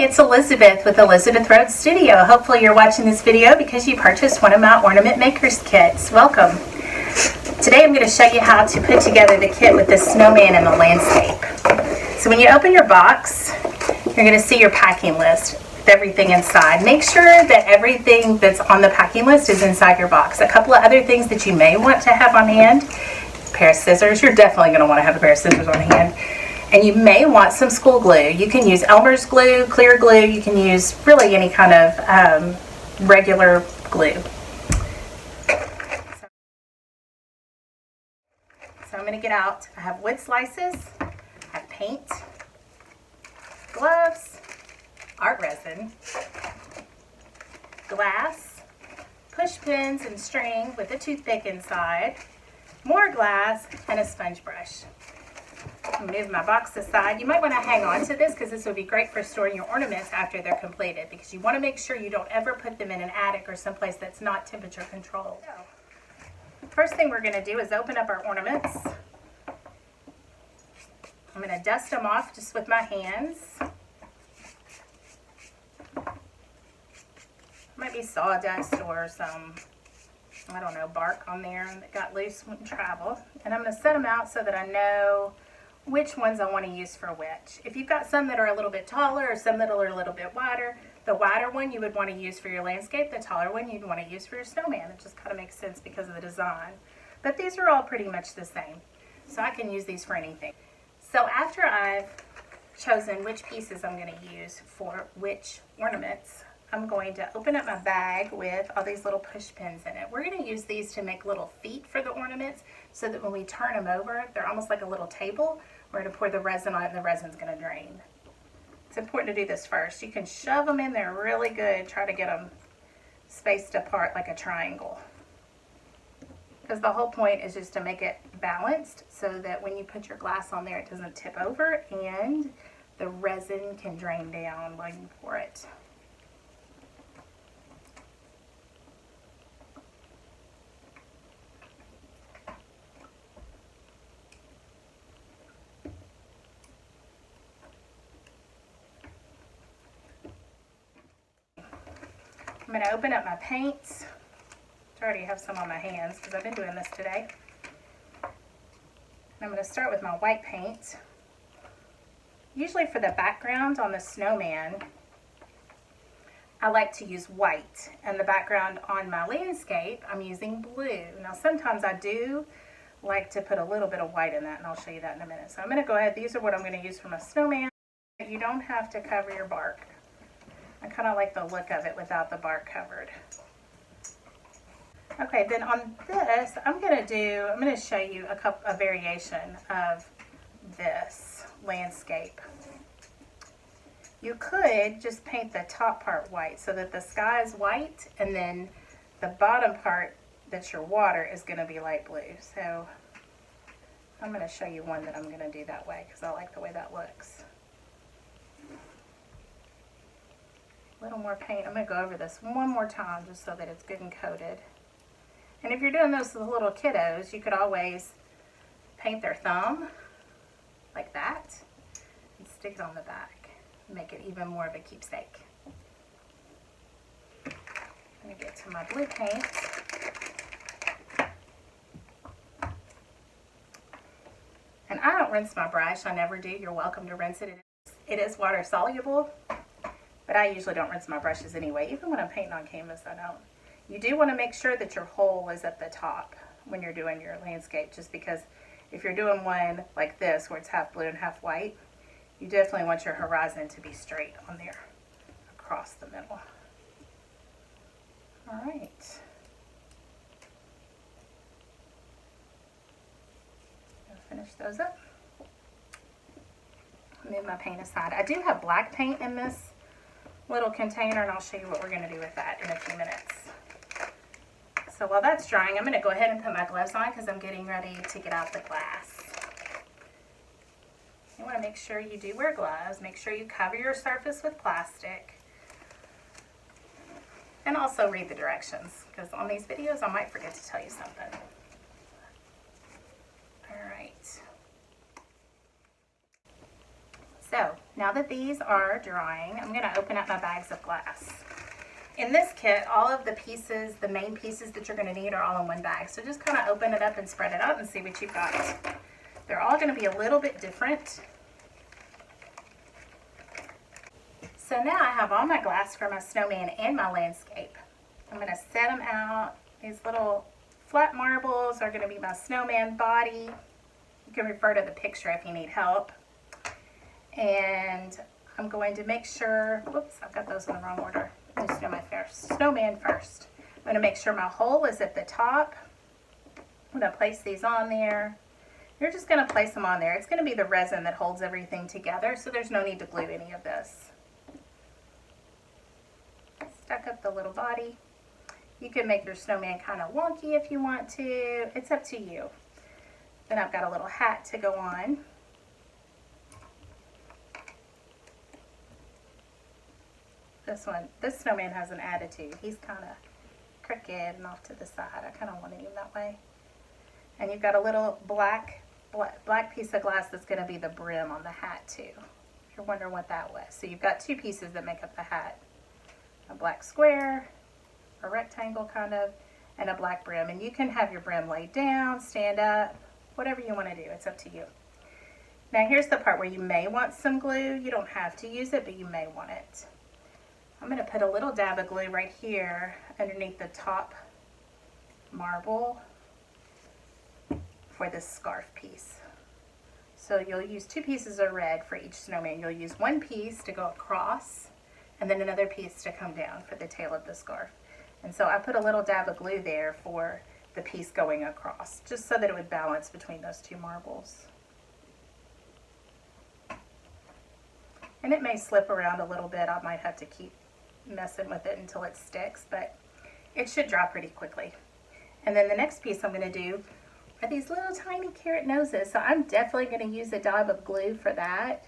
it's Elizabeth with Elizabeth Road Studio. Hopefully you're watching this video because you purchased one of my Ornament Makers kits. Welcome. Today I'm going to show you how to put together the kit with the snowman and the landscape. So when you open your box, you're going to see your packing list with everything inside. Make sure that everything that's on the packing list is inside your box. A couple of other things that you may want to have on hand: a pair of scissors. You're definitely going to want to have a pair of scissors on hand. And you may want some school glue. You can use Elmer's glue, clear glue. You can use really any kind of regular glue. So I'm going to get out. I have wood slices, I have paint, gloves, art resin, glass, push pins and string with a toothpick inside, more glass, and a sponge brush. Move my box aside. You might want to hang on to this because this would be great for storing your ornaments after they're completed, because you want to make sure you don't ever put them in an attic or someplace that's not temperature controlled. So, first thing we're going to do is open up our ornaments. I'm going to dust them off just with my hands. Might be sawdust or some, I don't know, bark on there that got loose when travel. And I'm going to set them out so that I know which ones I want to use for which. If you've got some that are a little bit taller or some that are a little bit wider, the wider one you would want to use for your landscape, the taller one you'd want to use for your snowman. It just kind of makes sense because of the design. But these are all pretty much the same, so I can use these for anything. So after I've chosen which pieces I'm going to use for which ornaments, I'm going to open up my bag with all these little push pins in it. We're going to use these to make little feet for the ornaments so that when we turn them over, they're almost like a little table. We're going to pour the resin on it and the resin's going to drain. It's important to do this first. You can shove them in there really good. Try to get them spaced apart like a triangle, because the whole point is just to make it balanced so that when you put your glass on there, it doesn't tip over and the resin can drain down while you pour it. I'm going to open up my paints. I already have some on my hands because I've been doing this today. And I'm going to start with my white paint. Usually for the background on the snowman, I like to use white. And the background on my landscape, I'm using blue. Now sometimes I do like to put a little bit of white in that, and I'll show you that in a minute. So I'm going to go ahead. These are what I'm going to use for my snowman. You don't have to cover your bark. I kind of like the look of it without the bark covered. Okay, then on this, I'm going to show you a variation of this landscape. You could just paint the top part white so that the sky is white, and then the bottom part that's your water is going to be light blue. So I'm going to show you one that I'm going to do that way because I like the way that looks. A little more paint. I'm going to go over this one more time just so that it's good and coated. And if you're doing those with little kiddos, you could always paint their thumb like that and stick it on the back. Make it even more of a keepsake. Let me get to my blue paint. And I don't rinse my brush. I never do. You're welcome to rinse it. It is water soluble. But I usually don't rinse my brushes anyway. Even when I'm painting on canvas, I don't. You do want to make sure that your hole is at the top when you're doing your landscape, just because if you're doing one like this where it's half blue and half white, you definitely want your horizon to be straight on there across the middle. All right. I'll finish those up. Move my paint aside. I do have black paint in this little container, and I'll show you what we're going to do with that in a few minutes. So while that's drying, I'm going to go ahead and put my gloves on because I'm getting ready to get out the glass. You want to make sure you do wear gloves. Make sure you cover your surface with plastic. And also read the directions, because on these videos I might forget to tell you something. All right. So now that these are drying, I'm going to open up my bags of glass. In this kit, all of the pieces, the main pieces that you're going to need are all in one bag. So just kind of open it up and spread it out and see what you've got. They're all going to be a little bit different. So now I have all my glass for my snowman and my landscape. I'm going to set them out. These little flat marbles are going to be my snowman body. You can refer to the picture if you need help. And I'm going to make sure, whoops, I've got those in the wrong order. Let's do my snowman first. I'm going to make sure my hole is at the top. I'm going to place these on there. You're just going to place them on there. It's going to be the resin that holds everything together, so there's no need to glue any of this. Stuck up the little body. You can make your snowman kind of wonky if you want to. It's up to you. Then I've got a little hat to go on. This snowman has an attitude. He's kind of crooked and off to the side. I kind of wanted him that way. And you've got a little black piece of glass that's going to be the brim on the hat too. If you're wondering what that was. So you've got two pieces that make up the hat. A black square, a rectangle kind of, and a black brim. And you can have your brim laid down, stand up, whatever you want to do. It's up to you. Now here's the part where you may want some glue. You don't have to use it, but you may want it. I'm going to put a little dab of glue right here underneath the top marble for this scarf piece. So you'll use two pieces of red for each snowman. You'll use one piece to go across and then another piece to come down for the tail of the scarf. And so I put a little dab of glue there for the piece going across, just so that it would balance between those two marbles. And it may slip around a little bit. I might have to keep messing with it until it sticks, but it should dry pretty quickly. And then the next piece I'm going to do are these little tiny carrot noses. So I'm definitely going to use a dab of glue for that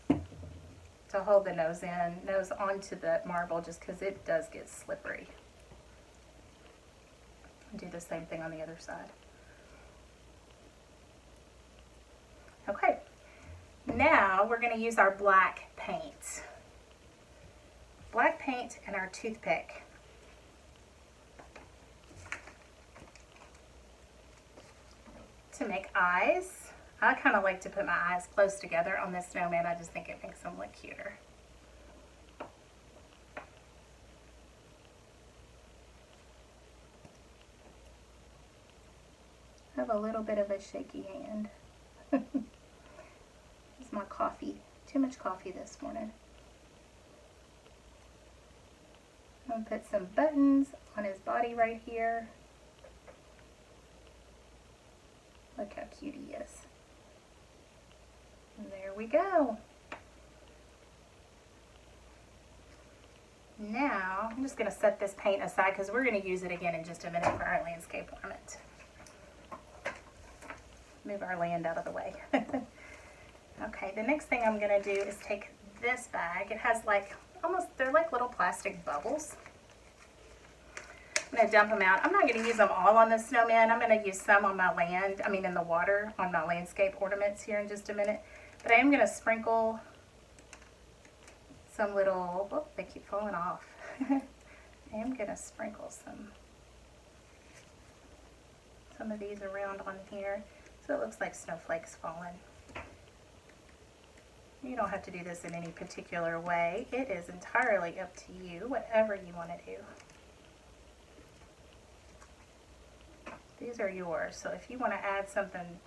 to hold the nose onto the marble, just because it does get slippery. Do the same thing on the other side. Okay, now we're going to use our black paint. Black paint and our toothpick. To make eyes, I kind of like to put my eyes close together on this snowman. I just think it makes them look cuter. I have a little bit of a shaky hand. It's my coffee. Too much coffee this morning. I'm going to put some buttons on his body right here. Look how cute he is. And there we go. Now, I'm just going to set this paint aside because we're going to use it again in just a minute for our landscape ornament. Move our land out of the way. Okay, the next thing I'm going to do is take this bag. It has like, they're like little plastic bubbles. I'm going to dump them out. I'm not going to use them all on the snowman. I'm going to use some on my in the water on my landscape ornaments here in just a minute. But I am going to sprinkle some little, oh, they keep falling off. I am going to sprinkle some of these around on here so it looks like snowflakes falling. You don't have to do this in any particular way. It is entirely up to you, whatever you want to do. These are yours, so if you want to add something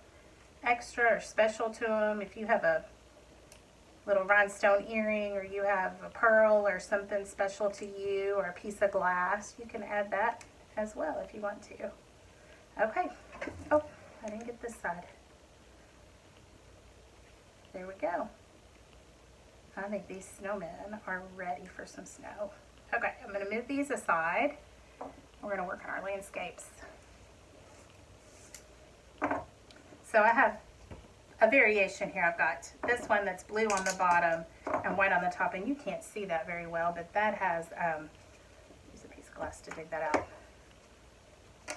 extra or special to them, if you have a little rhinestone earring or you have a pearl or something special to you or a piece of glass, you can add that as well if you want to. Okay. Oh, I didn't get this side. There we go. I think these snowmen are ready for some snow. Okay, I'm going to move these aside. We're going to work on our landscapes. So I have a variation here. I've got this one that's blue on the bottom and white on the top, and you can't see that very well, but that has, use a piece of glass to dig that out.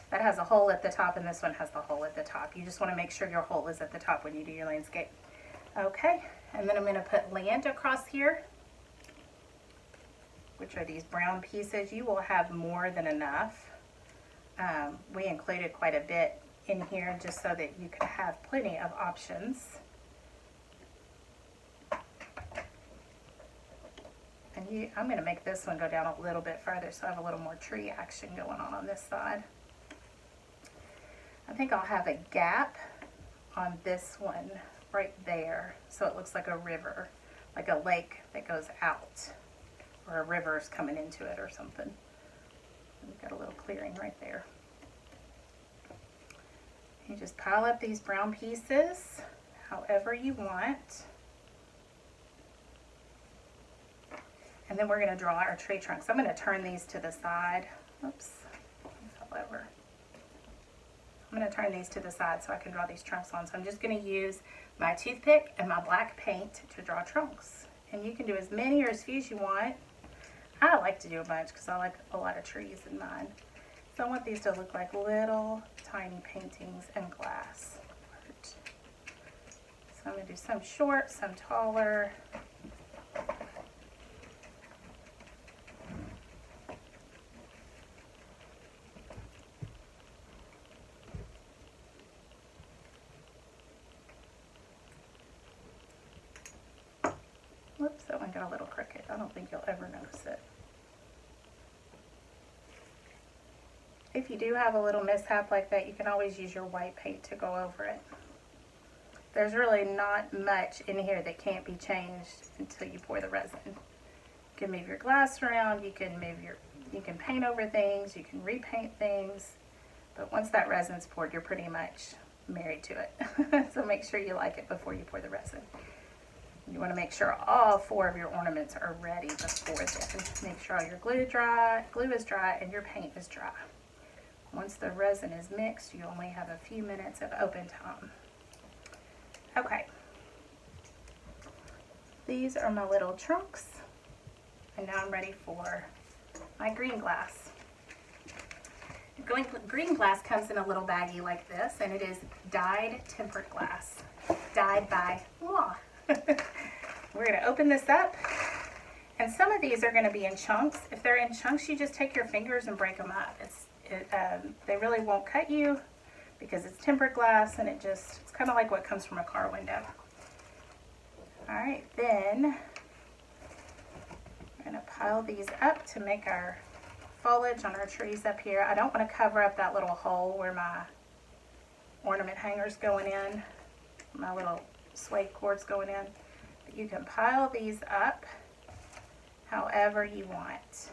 That has a hole at the top, and this one has the hole at the top. You just want to make sure your hole is at the top when you do your landscape. Okay, and then I'm going to put land across here, which are these brown pieces. You will have more than enough. We included quite a bit in here just so that you could have plenty of options. And I'm going to make this one go down a little bit further so I have a little more tree action going on this side. I think I'll have a gap on this one right there so it looks like a river, like a lake that goes out, or a river's coming into it or something. We've got a little clearing right there. You just pile up these brown pieces however you want. And then we're going to draw our tree trunks. I'm going to turn these to the side. Oops, fell over. I'm going to turn these to the side so I can draw these trunks on. So I'm just going to use my toothpick and my black paint to draw trunks. And you can do as many or as few as you want. I like to do a bunch because I like a lot of trees in mine. So I want these to look like little tiny paintings and glass art. So I'm going to do some short, some taller. Whoops, that one got a little crooked. I don't think you'll ever notice it. If you do have a little mishap like that, you can always use your white paint to go over it. There's really not much in here that can't be changed until you pour the resin. You can move your glass around, you can paint over things, you can repaint things, but once that resin's poured, you're pretty much married to it. So make sure you like it before you pour the resin. You want to make sure all 4 of your ornaments are ready before then. Make sure all your glue is dry and your paint is dry. Once the resin is mixed, you only have a few minutes of open time. Okay. These are my little trunks. And now I'm ready for my green glass. Green glass comes in a little baggie like this, and it is dyed tempered glass. Dyed by moi. We're going to open this up, and some of these are going to be in chunks. If they're in chunks, you just take your fingers and break them up. They really won't cut you because it's tempered glass, and it's kind of like what comes from a car window. All right, then we're going to pile these up to make our foliage on our trees up here. I don't want to cover up that little hole where my ornament hanger's going in, my little suede cords going in. But you can pile these up however you want.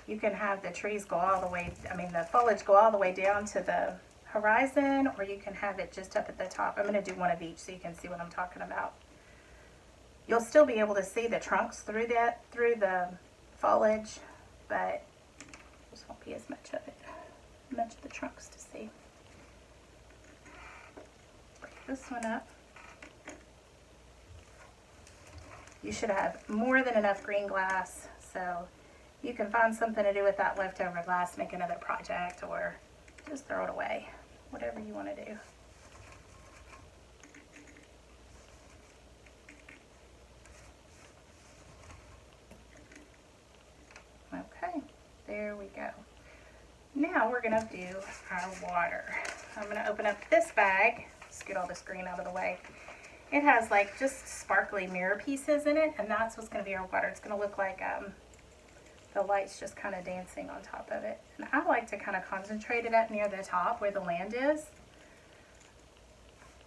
You can have the trees go all the way, the foliage go all the way down to the horizon, or you can have it just up at the top. I'm going to do one of each so you can see what I'm talking about. You'll still be able to see the trunks through the foliage, but just won't be as much of the trunks to see. Break this one up. You should have more than enough green glass, so you can find something to do with that leftover glass, make another project, or just throw it away, whatever you want to do. Okay, there we go. Now we're going to do our water. I'm going to open up this bag, just get all this green out of the way. It has like just sparkly mirror pieces in it, and that's what's going to be our water. It's going to look like the light's just kind of dancing on top of it. And I like to kind of concentrate it up near the top where the land is.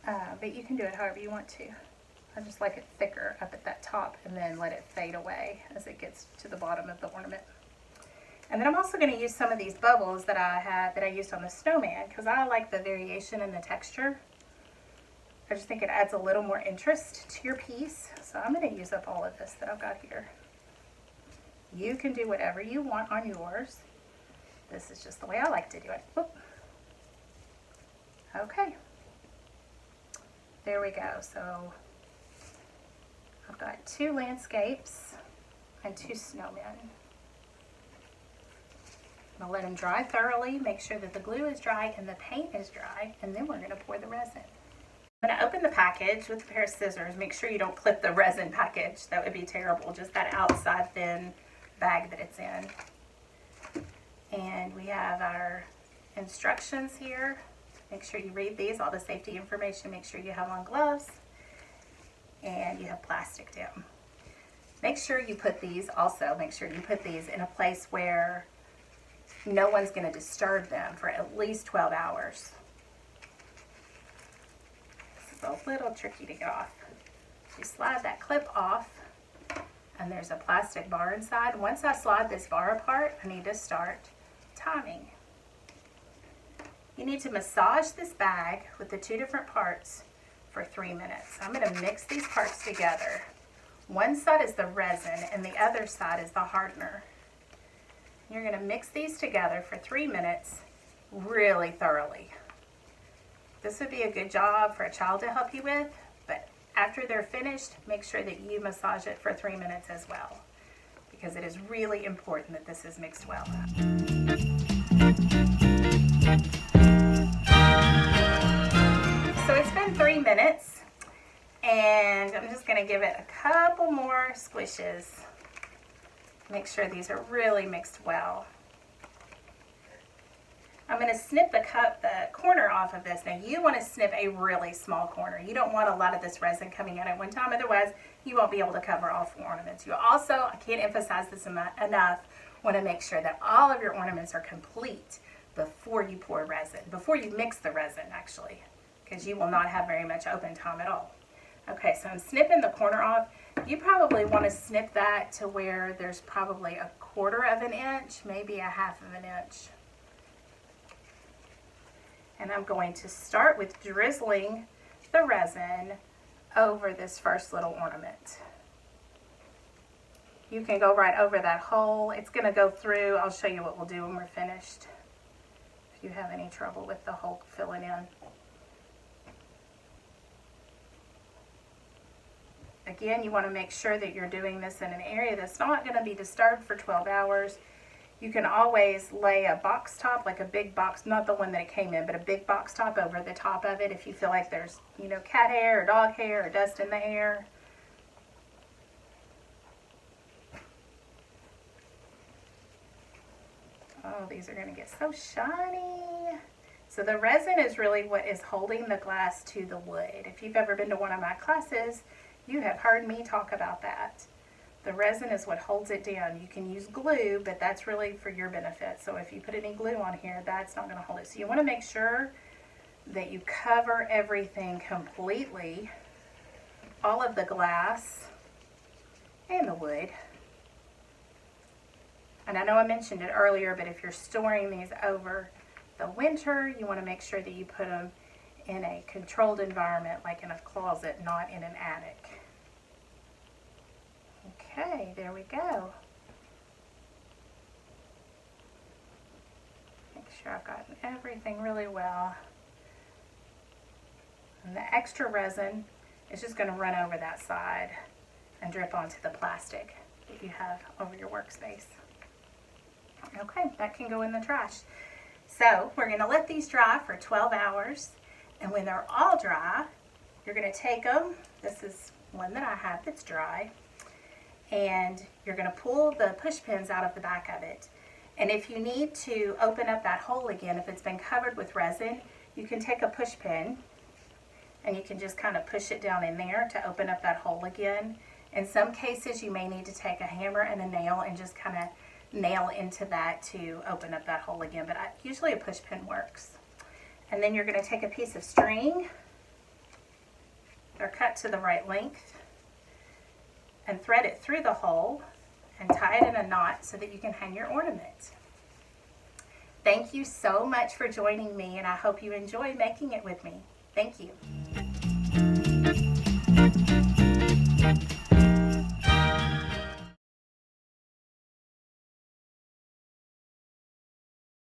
But you can do it however you want to. I just like it thicker up at that top and then let it fade away as it gets to the bottom of the ornament. And then I'm also going to use some of these bubbles that I used on the snowman because I like the variation in the texture. I just think it adds a little more interest to your piece. So I'm going to use up all of this that I've got here. You can do whatever you want on yours. This is just the way I like to do it. Oop. Okay. There we go. So I've got 2 landscapes and 2 snowmen. I'm going to let them dry thoroughly, make sure that the glue is dry and the paint is dry, and then we're going to pour the resin. I'm going to open the package with a pair of scissors. Make sure you don't clip the resin package. That would be terrible. Just that outside thin bag that it's in. And we have our instructions here. Make sure you read these, all the safety information. Make sure you have on gloves. And you have plastic down. Make sure you put these in a place where no one's going to disturb them for at least 12 hours. This is a little tricky to get off. You slide that clip off, and there's a plastic bar inside. Once I slide this bar apart, I need to start timing. You need to massage this bag with the two different parts for 3 minutes. I'm going to mix these parts together. One side is the resin and the other side is the hardener. You're going to mix these together for 3 minutes really thoroughly. This would be a good job for a child to help you with, but after they're finished, make sure that you massage it for 3 minutes as well, because it is really important that this is mixed well. So it's been 3 minutes, and I'm just going to give it a couple more squishes. Make sure these are really mixed well. I'm going to snip the corner off of this. Now you want to snip a really small corner. You don't want a lot of this resin coming out at one time, otherwise you won't be able to cover all 4 ornaments. You also, I can't emphasize this enough, want to make sure that all of your ornaments are complete before you pour resin, before you mix the resin actually, because you will not have very much open time at all. Okay, so I'm snipping the corner off. You probably want to snip that to where there's probably 1/4 of an inch, maybe 1/2 of an inch. And I'm going to start with drizzling the resin over this first little ornament. You can go right over that hole. It's going to go through. I'll show you what we'll do when we're finished, if you have any trouble with the hole filling in. Again, you want to make sure that you're doing this in an area that's not going to be disturbed for 12 hours. You can always lay a box top, like a big box, not the one that it came in, but a big box top over the top of it if you feel like there's, you know, cat hair or dog hair or dust in the air. Oh, these are going to get so shiny. So the resin is really what is holding the glass to the wood. If you've ever been to one of my classes, you have heard me talk about that. The resin is what holds it down. You can use glue, but that's really for your benefit. So if you put any glue on here, that's not going to hold it. So you want to make sure that you cover everything completely, all of the glass and the wood. And I know I mentioned it earlier, but if you're storing these over the winter, you want to make sure that you put them in a controlled environment, like in a closet, not in an attic. Okay, there we go. Make sure I've gotten everything really well. And the extra resin is just going to run over that side and drip onto the plastic that you have over your workspace. Okay, that can go in the trash. So we're going to let these dry for 12 hours. And when they're all dry, you're going to take them. This is one that I have that's dry. And you're going to pull the push pins out of the back of it. And if you need to open up that hole again, if it's been covered with resin, you can take a push pin and you can just kind of push it down in there to open up that hole again. In some cases, you may need to take a hammer and a nail and just kind of nail into that to open up that hole again. But usually a push pin works. And then you're going to take a piece of string, they're cut to the right length, and thread it through the hole and tie it in a knot so that you can hang your ornament. Thank you so much for joining me, and I hope you enjoy making it with me. Thank you.